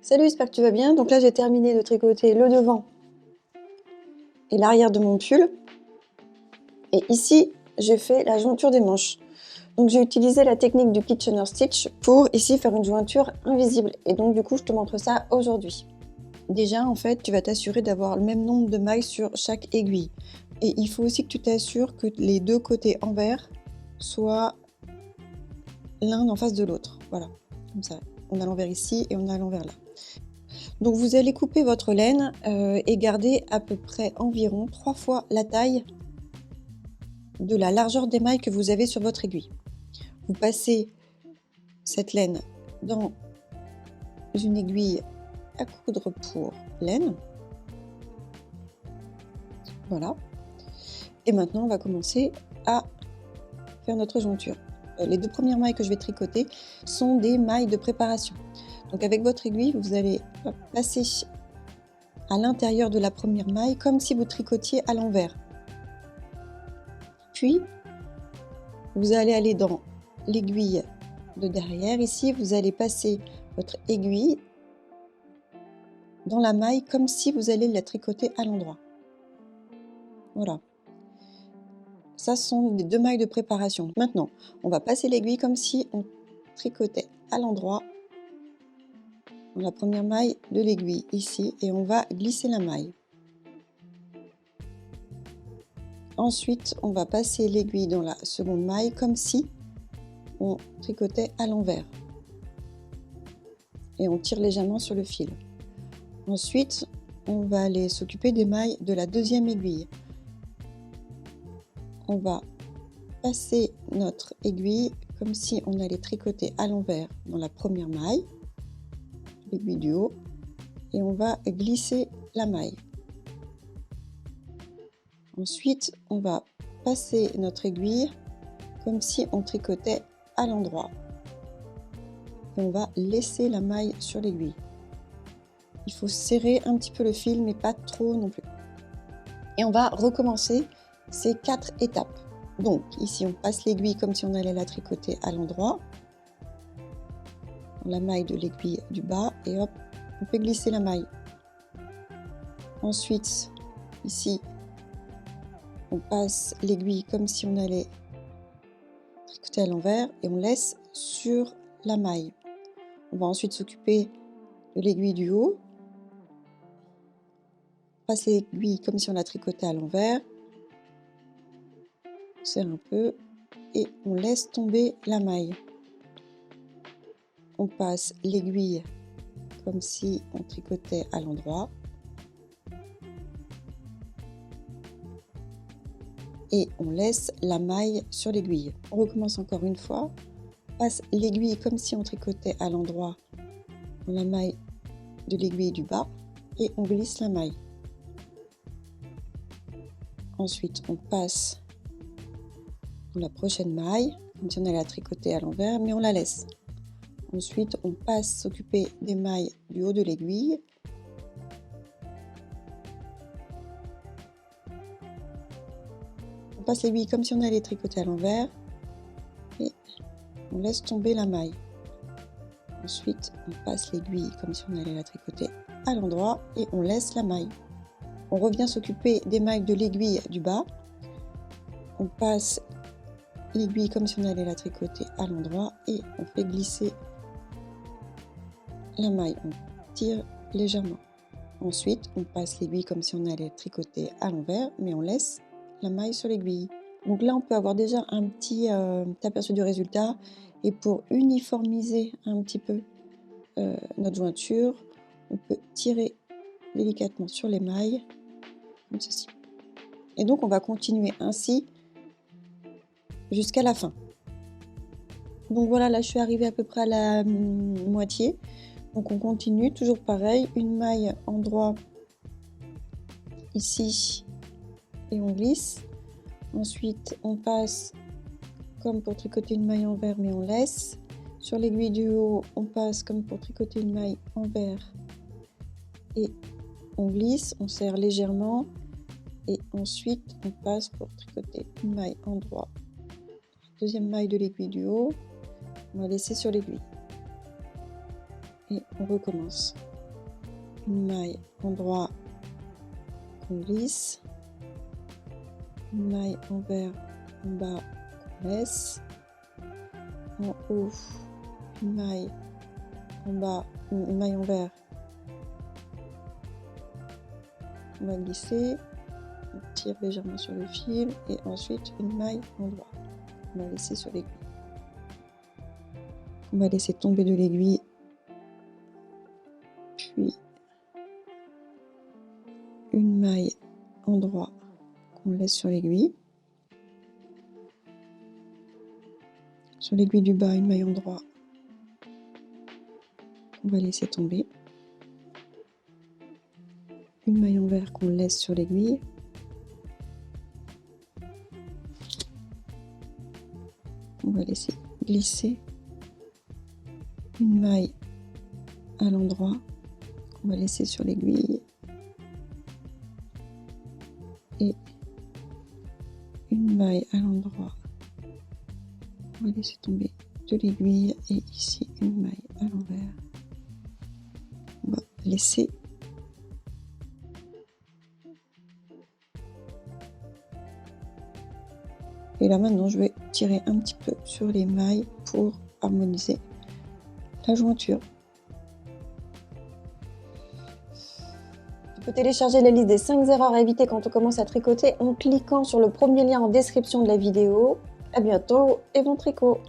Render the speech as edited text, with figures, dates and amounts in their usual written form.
Salut, j'espère que tu vas bien. Donc là, j'ai terminé de tricoter le devant et l'arrière de mon pull. Et ici, j'ai fait la jointure des manches. Donc j'ai utilisé la technique du Kitchener Stitch pour ici faire une jointure invisible. Et donc du coup, je te montre ça aujourd'hui. Déjà, en fait, tu vas t'assurer d'avoir le même nombre de mailles sur chaque aiguille. Et il faut aussi que tu t'assures que les deux côtés envers soient l'un en face de l'autre. Voilà, comme ça. On a l'envers ici et on a l'envers là. Donc vous allez couper votre laine et garder à peu près environ 3 fois la taille de la largeur des mailles que vous avez sur votre aiguille. Vous passez cette laine dans une aiguille à coudre pour laine. Voilà. Et maintenant, on va commencer à faire notre jointure. Les deux premières mailles que je vais tricoter sont des mailles de préparation. Donc avec votre aiguille, vous allez passer à l'intérieur de la première maille comme si vous tricotiez à l'envers. Puis, vous allez aller dans l'aiguille de derrière. Ici, vous allez passer votre aiguille dans la maille comme si vous allez la tricoter à l'endroit. Voilà. Ça sont les deux mailles de préparation. Maintenant, on va passer l'aiguille comme si on tricotait à l'endroit dans la première maille de l'aiguille ici et on va glisser la maille. Ensuite, on va passer l'aiguille dans la seconde maille comme si on tricotait à l'envers. Et on tire légèrement sur le fil. Ensuite, on va aller s'occuper des mailles de la deuxième aiguille. On va passer notre aiguille comme si on allait tricoter à l'envers dans la première maille, l'aiguille du haut, et on va glisser la maille. Ensuite, on va passer notre aiguille comme si on tricotait à l'endroit. Et on va laisser la maille sur l'aiguille. Il faut serrer un petit peu le fil, mais pas trop non plus. Et on va recommencer ces 4 étapes. Donc ici, on passe l'aiguille comme si on allait la tricoter à l'endroit. La maille de l'aiguille du bas et hop, on peut glisser la maille. Ensuite, ici, on passe l'aiguille comme si on allait tricoter à l'envers et on laisse sur la maille. On va ensuite s'occuper de l'aiguille du haut. On passe l'aiguille comme si on la tricotait à l'envers. On serre un peu et on laisse tomber la maille. On passe l'aiguille comme si on tricotait à l'endroit. Et on laisse la maille sur l'aiguille. On recommence encore une fois. On passe l'aiguille comme si on tricotait à l'endroit dans la maille de l'aiguille du bas et on glisse la maille. Ensuite, on passe dans la prochaine maille, comme si on allait la tricoter à l'envers, mais on la laisse. Ensuite, on passe s'occuper des mailles du haut de l'aiguille. On passe l'aiguille comme si on allait tricoter à l'envers et on laisse tomber la maille. Ensuite, on passe l'aiguille comme si on allait la tricoter à l'endroit et on laisse la maille. On revient s'occuper des mailles de l'aiguille du bas. On passe l'aiguille comme si on allait la tricoter à l'endroit et on fait glisser la maille. On tire légèrement. Ensuite, on passe l'aiguille comme si on allait tricoter à l'envers, mais on laisse la maille sur l'aiguille. Donc là, on peut avoir déjà un petit aperçu du résultat. Et pour uniformiser un petit peu notre jointure, on peut tirer délicatement sur les mailles, comme ceci. Et donc, on va continuer ainsi jusqu'à la fin. Donc voilà, là, je suis arrivée à peu près à la moitié. Donc, on continue, toujours pareil, une maille endroit ici et on glisse. Ensuite, on passe comme pour tricoter une maille envers, mais on laisse. Sur l'aiguille du haut, on passe comme pour tricoter une maille envers et on glisse, on serre légèrement et ensuite on passe pour tricoter une maille endroit. Deuxième maille de l'aiguille du haut, on va laisser sur l'aiguille et on recommence. une maille endroit qu'on glisse, une maille envers en bas qu'on laisse, en haut une maille en bas, une maille envers, on va glisser, on tire légèrement sur le fil et ensuite une maille endroit, on va laisser sur l'aiguille. On va laisser tomber de l'aiguille, puis une maille endroit qu'on laisse sur l'aiguille. Sur l'aiguille du bas, une maille endroit qu'on va laisser tomber. Une maille envers qu'on laisse sur l'aiguille. On va laisser glisser une maille à l'endroit qu'on va laisser sur l'aiguille et une maille à l'endroit qu'on va laisser tomber de l'aiguille et ici une maille à l'envers. On va laisser et là maintenant je vais tirer un petit peu sur les mailles pour harmoniser la jointure. Tu peux télécharger la liste des 5 erreurs à éviter quand on commence à tricoter en cliquant sur le premier lien en description de la vidéo. À bientôt et bon tricot!